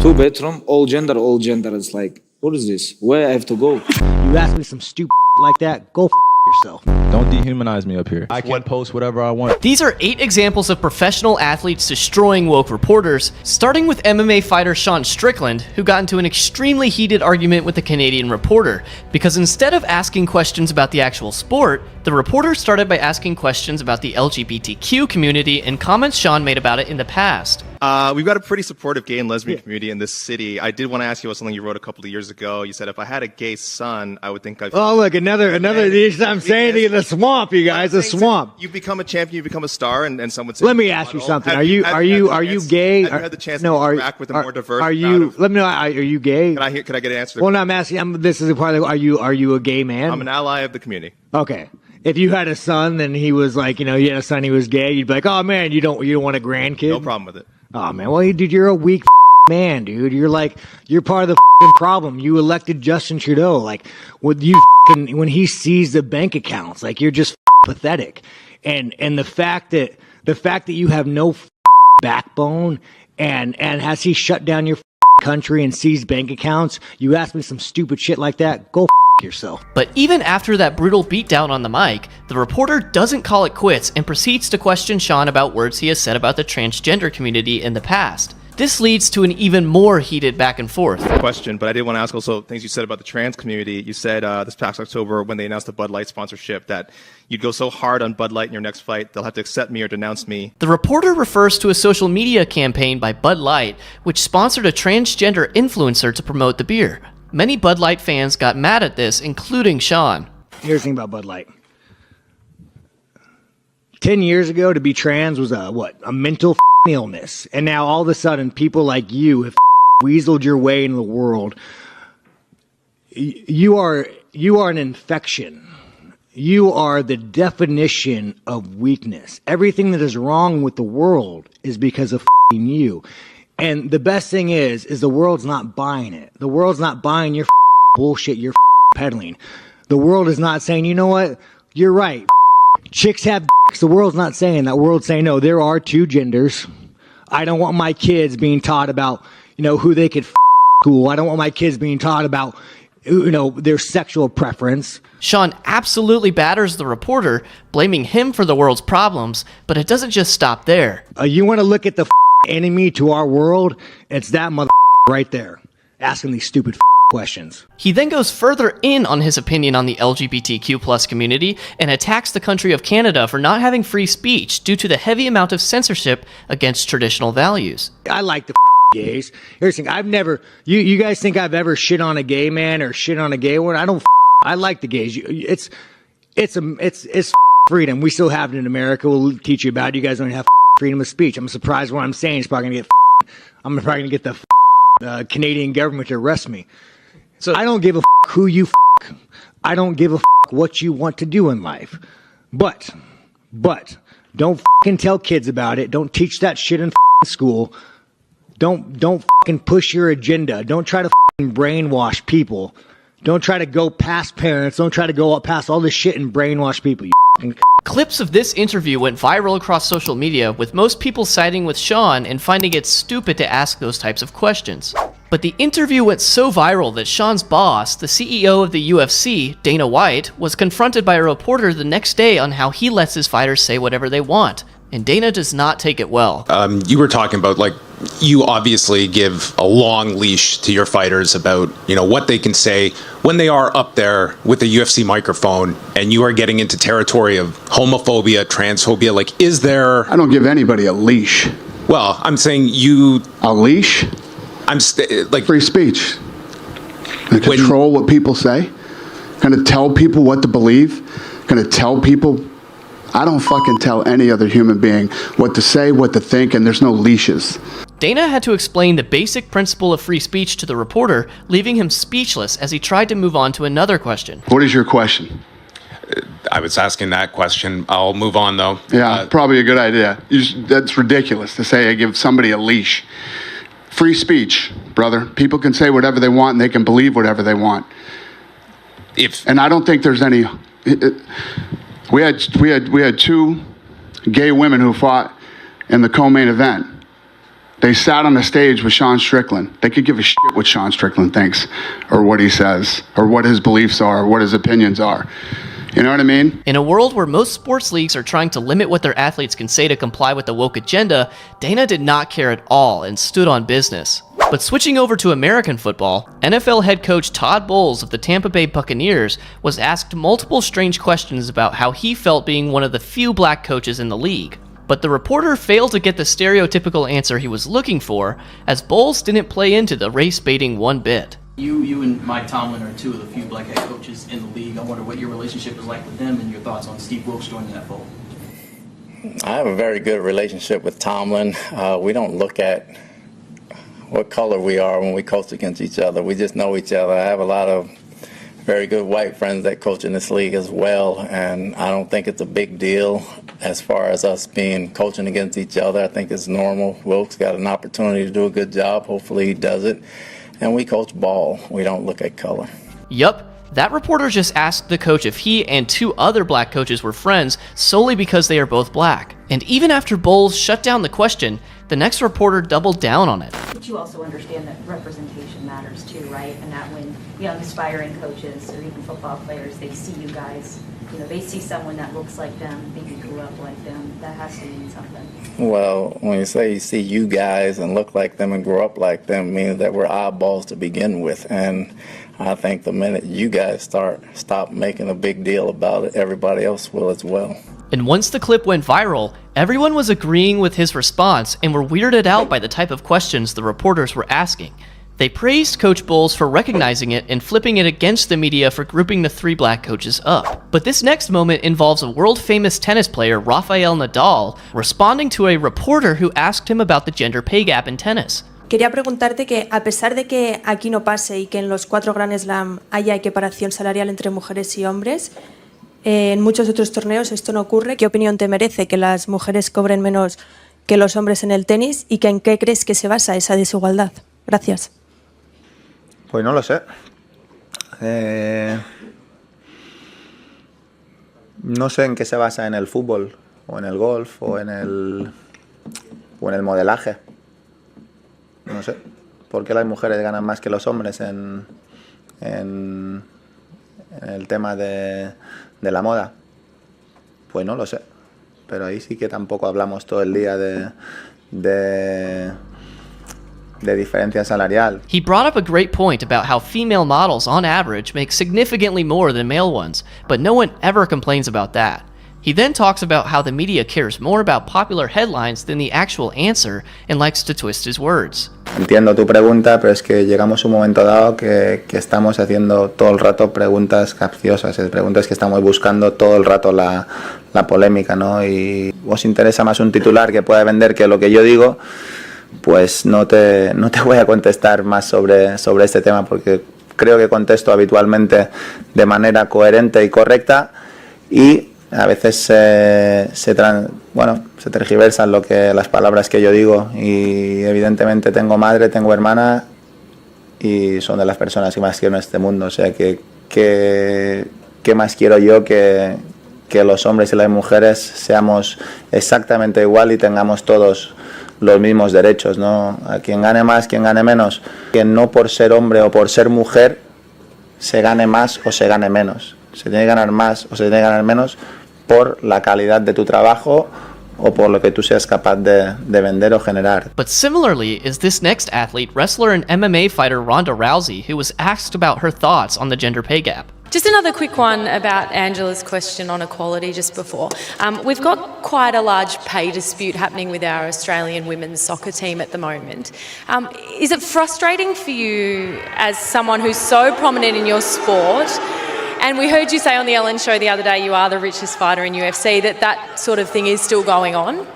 2 bedroom, all gender, all gender. It's like, what is this? Where I have to go? You ask me some stupid like that, go yourself. Don't dehumanize me up here. I can post whatever I want. These are 8 examples of professional athletes destroying woke reporters, starting with MMA fighter Sean Strickland, who got into an extremely heated argument with a Canadian reporter, because instead of asking questions about the actual sport, the reporter started by asking questions about the LGBTQ community and comments Sean made about it in the past. We've got a pretty supportive gay and lesbian community in this city. I did want to ask you about something you wrote a couple of years ago. You said, if I had a gay son, I would think I'd... Oh, look, another. I'm saying to you, the swamp, you guys, the swamp. You become a champion, you become a star, and someone says... Let me ask you something. Are you gay? Have you had the chance to interact with a more diverse Are you? crowd of- Let me know. Are you gay? Could I get an answer? Well, no, I'm asking. This is a part of. Are you a gay man? I'm an ally of the community. Okay. If you had a son, then he was like, you had a son, he was gay, you'd be like, oh man, you don't want a grandkid? No problem with it. Oh man, well, dude, you're a weak man, dude. You're part of the problem. You elected Justin Trudeau. Like, when he sees the bank accounts, like, you're just pathetic. And the fact that you have no backbone, and has he shut down your country and seized bank accounts? You ask me some stupid shit like that, go yourself. But even after that brutal beatdown on the mic, the reporter doesn't call it quits and proceeds to question Sean about words he has said about the transgender community in the past. This leads to an even more heated back and forth. Question, but I did want to ask also things you said about the trans community. You said this past October when they announced the Bud Light sponsorship that you'd go so hard on Bud Light in your next fight, they'll have to accept me or denounce me. The reporter refers to a social media campaign by Bud Light, which sponsored a transgender influencer to promote the beer. Many Bud Light fans got mad at this, including Sean. Here's the thing about Bud Light. 10 years ago, to be trans was a mental illness. And now all of a sudden, people like you have weaseled your way into the world. You are an infection. You are the definition of weakness. Everything that is wrong with the world is because of you. And the best thing is the world's not buying it. The world's not buying your bullshit you're peddling. The world is not saying, you know what? You're right. Chicks have dicks. The world's not saying that. The world's saying, no, there are 2 genders. I don't want my kids being taught about, who they could school. I don't want my kids being taught about, their sexual preference. Sean absolutely batters the reporter, blaming him for the world's problems, but it doesn't just stop there. You want to look at the enemy to our world? It's that mother right there, asking these stupid questions. He then goes further in on his opinion on the LGBTQ+ community and attacks the country of Canada for not having free speech due to the heavy amount of censorship against traditional values. I like the gays. Here's the thing, I've never, you guys think I've ever shit on a gay man or shit on a gay woman? I don't. I like the gays. It's freedom. We still have it in America. We'll teach you about it. You guys don't have freedom of speech. I'm surprised what I'm saying is probably gonna get. I'm probably gonna get the Canadian government to arrest me. So I don't give a who you. I don't give a what you want to do in life. But don't tell kids about it. Don't teach that shit in school. Don't push your agenda. Don't try to brainwash people. Don't try to go past parents. Don't try to go up past all this shit and brainwash people. Clips of this interview went viral across social media, with most people siding with Sean and finding it stupid to ask those types of questions. But the interview went so viral that Sean's boss, the CEO of the UFC, Dana White, was confronted by a reporter the next day on how he lets his fighters say whatever they want. And Dana does not take it well. You were talking about, you obviously give a long leash to your fighters about, what they can say when they are up there with a UFC microphone, and you are getting into territory of homophobia, transphobia. Is there... I don't give anybody a leash. Well, I'm saying you... A leash? I'm free speech. I control what people say. Gonna tell people what to believe. Gonna tell people... I don't tell any other human being what to say, what to think, and there's no leashes. Dana had to explain the basic principle of free speech to the reporter, leaving him speechless as he tried to move on to another question. What is your question? I was asking that question. I'll move on, though. Yeah, probably a good idea. That's ridiculous to say I give somebody a leash. Free speech, brother. People can say whatever they want, and they can believe whatever they want. And I don't think there's any... We had 2 gay women who fought in the co-main event. They sat on the stage with Sean Strickland. They could give a shit what Sean Strickland thinks or what he says or what his beliefs are or what his opinions are. You know what I mean? In a world where most sports leagues are trying to limit what their athletes can say to comply with the woke agenda, Dana did not care at all and stood on business. But switching over to American football, NFL head coach Todd Bowles of the Tampa Bay Buccaneers was asked multiple strange questions about how he felt being one of the few black coaches in the league. But the reporter failed to get the stereotypical answer he was looking for, as Bowles didn't play into the race baiting one bit. You and Mike Tomlin are two of the few black head coaches in the league. I wonder what your relationship is like with them and your thoughts on Steve Wilks joining that fold. I have a very good relationship with Tomlin. We don't look at what color we are when we coach against each other. We just know each other. I have a lot of very good white friends that coach in this league as well, and I don't think it's a big deal as far as us being coaching against each other. I think it's normal. Wilks got an opportunity to do a good job. Hopefully he does it. And we coach ball. We don't look at color. Yup. That reporter just asked the coach if he and two other black coaches were friends solely because they are both black. And even after Bowles shut down the question, the next reporter doubled down on it. But you also understand that representation matters too, right? And that when young aspiring coaches or even football players, they see you guys, they see someone that looks like them, maybe grew up like them, that has to mean something. Well, when you say you see you guys and look like them and grow up like them, it means that we're oddballs to begin with. And I think the minute you guys stop making a big deal about it, everybody else will as well. And once the clip went viral, everyone was agreeing with his response and were weirded out by the type of questions the reporters were asking. They praised Coach Bowles for recognizing it and flipping it against the media for grouping the three black coaches up. But this next moment involves a world-famous tennis player, Rafael Nadal, responding to a reporter who asked him about the gender pay gap in tennis. Quería preguntarte que, a pesar de que aquí no pase y que en los 4 Grand Slam haya equiparación salarial entre mujeres y hombres, en muchos otros torneos esto no ocurre. ¿Qué opinión te merece que las mujeres cobren menos que los hombres en el tenis y que en qué crees que se basa esa desigualdad? Gracias. Pues no lo sé. No sé en qué se basa en el fútbol, o en el golf, o en el modelaje. No sé. ¿Por qué las mujeres ganan más que los hombres en el tema de la moda? Pues no lo sé. Pero ahí sí que tampoco hablamos todo el día de diferencia salarial. He brought up a great point about how female models on average make significantly more than male ones, but no one ever complains about that. He then talks about how the media cares more about popular headlines than the actual answer and likes to twist his words. Entiendo tu pregunta, pero es que llegamos a un momento dado que estamos haciendo todo el rato preguntas capciosas, preguntas que estamos buscando todo el rato la polémica, ¿no? Y os interesa más un titular que pueda vender que lo que yo digo, pues no te voy a contestar más sobre este tema, porque creo que contesto habitualmente de manera coherente y correcta, y a veces se tergiversan las palabras que yo digo, y evidentemente tengo madre, tengo hermana y son de las personas que más quiero en este mundo. O sea que ¿qué más quiero yo que los hombres y las mujeres seamos exactamente igual y tengamos todos los mismos derechos, ¿no? A quien gane más, quien gane menos, que no por ser hombre o por ser mujer se gane más o se gane menos. Se tiene que ganar más o se tiene que ganar menos por la calidad de tu trabajo o por lo que tú seas capaz de vender o generar. But similarly is this next athlete, wrestler and MMA fighter Ronda Rousey, who was asked about her thoughts on the gender pay gap. Just another quick one about Angela's question on equality just before. We've got quite a large pay dispute happening with our Australian women's soccer team at the moment. Is it frustrating for you as someone who's so prominent in your sport? And we heard you say on the Ellen show the other day you are the richest fighter in UFC, that sort of thing is still going on?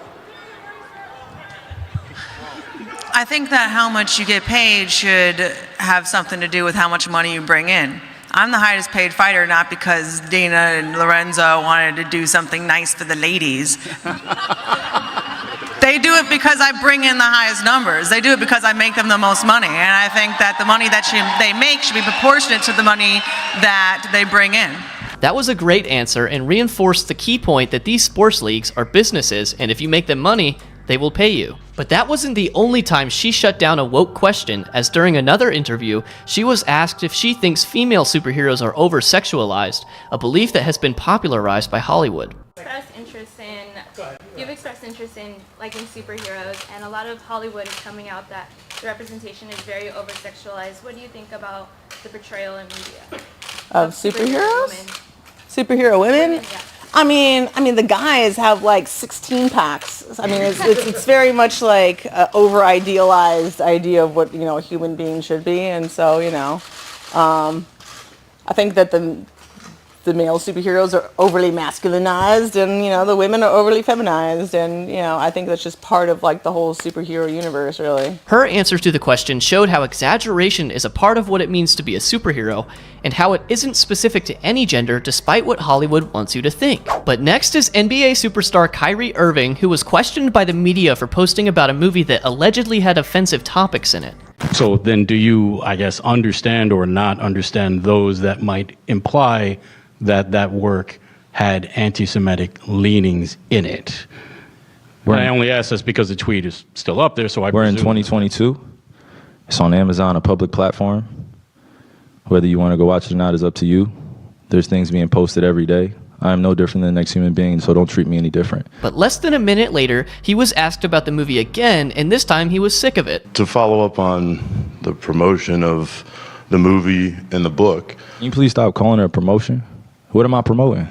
I think that how much you get paid should have something to do with how much money you bring in. I'm the highest paid fighter not because Dana and Lorenzo wanted to do something nice for the ladies. They do it because I bring in the highest numbers. They do it because I make them the most money. And I think that the money that they make should be proportionate to the money that they bring in. That was a great answer and reinforced the key point that these sports leagues are businesses, and if you make them money, they will pay you. But that wasn't the only time she shut down a woke question, as during another interview, she was asked if she thinks female superheroes are over-sexualized, a belief that has been popularized by Hollywood. You've expressed interest in liking superheroes, and a lot of Hollywood is coming out that the representation is very over-sexualized. What do you think about the portrayal in media of superheroes? Women? Superhero women? Yeah. I mean, the guys have like 16 packs. I mean, it's very much like an over-idealized idea of what, a human being should be. And so, I think that the male superheroes are overly masculinized, and the women are overly feminized, and I think that's just part of like the whole superhero universe, really. Her answers to the question showed how exaggeration is a part of what it means to be a superhero, and how it isn't specific to any gender despite what Hollywood wants you to think. But next is NBA superstar Kyrie Irving, who was questioned by the media for posting about a movie that allegedly had offensive topics in it. So then do you, I guess, understand or not understand those that might imply that work had anti-Semitic leanings in it? I only ask this because the tweet is still up there, so We're in 2022. It's on Amazon, a public platform. Whether you want to go watch it or not is up to you. There's things being posted every day. I am no different than the next human being, so don't treat me any different. But less than a minute later, he was asked about the movie again, and this time he was sick of it. To follow up on the promotion of the movie and the book. Can you please stop calling it a promotion? What am I promoting?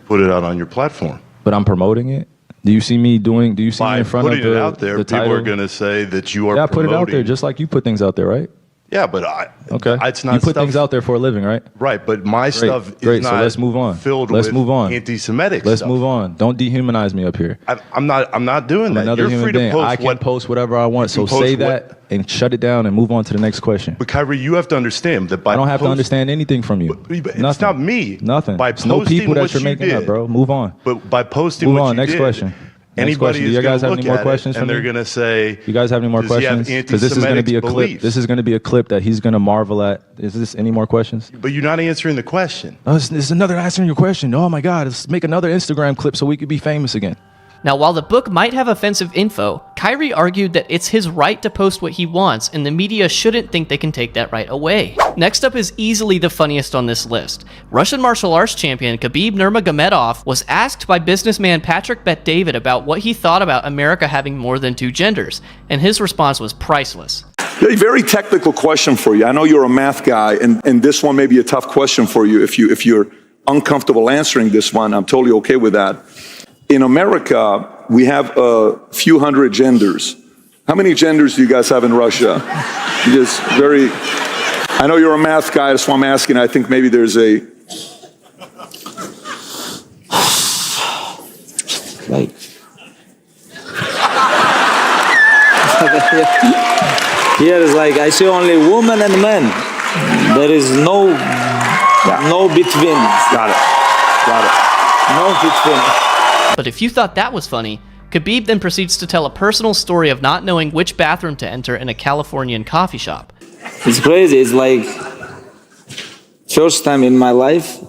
Put it out on your platform. But I'm promoting it? Do you see me in front of putting it out there, people are going to say that you are promoting. Yeah, I put it out there just like you put things out there, right? Yeah, but it's not. You put things out there for a living, right? Right, but my stuff is not so let's move on. Filled let's with move on. Anti-Semitic Let's stuff. move on. Don't dehumanize me up here. I'm not doing that. Another You're human free being. to post I can post whatever I want. So say that and shut it down and move on to the next question. But Kyrie, you have to understand that by I don't have to understand anything from you. It's not me. Nothing. By It's no people that you're making up, bro. Move on. But by posting move what on. you Next did, question. Anybody Do you guys have any more questions? and they're going to say, you guys have any more does he have questions? Because this is going to be a clip. beliefs? This is going to be a clip that he's going to marvel at. Is this any more questions? But you're not answering the question. Oh, this is another answering your question. Oh my God, let's make another Instagram clip so we could be famous again. Now, while the book might have offensive info, Kyrie argued that it's his right to post what he wants, and the media shouldn't think they can take that right away. Next up is easily the funniest on this list. Russian martial arts champion Khabib Nurmagomedov was asked by businessman Patrick Bet-David about what he thought about America having more than two genders, and his response was priceless. A very technical question for you. I know you're a math guy, and this one may be a tough question for you. If you're uncomfortable answering this one, I'm totally okay with that. In America, we have a few hundred genders. How many genders do you guys have in Russia? Just very, I know you're a math guy, that's why I'm asking. I think maybe there's a, Like, here is like, I see only women and men. There is no between. Got it. No between. But if you thought that was funny, Khabib then proceeds to tell a personal story of not knowing which bathroom to enter in a Californian coffee shop. It's crazy. It's like first time in my life,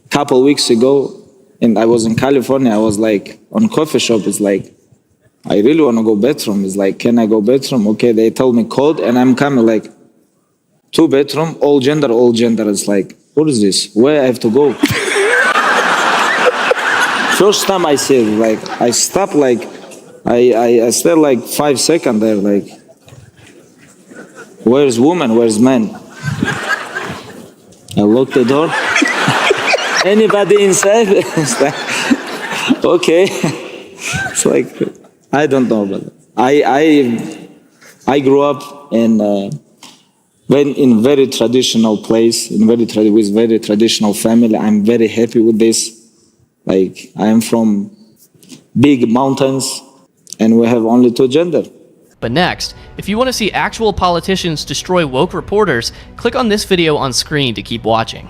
couple weeks ago, and I was in California. I was like on coffee shop. It's like, I really want to go bathroom. It's like, can I go bathroom? Okay, they told me code, and I'm coming like 2 bedroom, all gender. It's like, what is this? Where I have to go? First time I see it, like I stopped, like I stayed like 5 seconds there, like, where's woman, where's man? I locked the door. Anybody inside? It's like, okay. It's like, I don't know, but I grew up in very traditional place, with very traditional family. I'm very happy with this. Like, I am from big mountains, and we have only 2 gender. But next, if you want to see actual politicians destroy woke reporters, click on this video on screen to keep watching.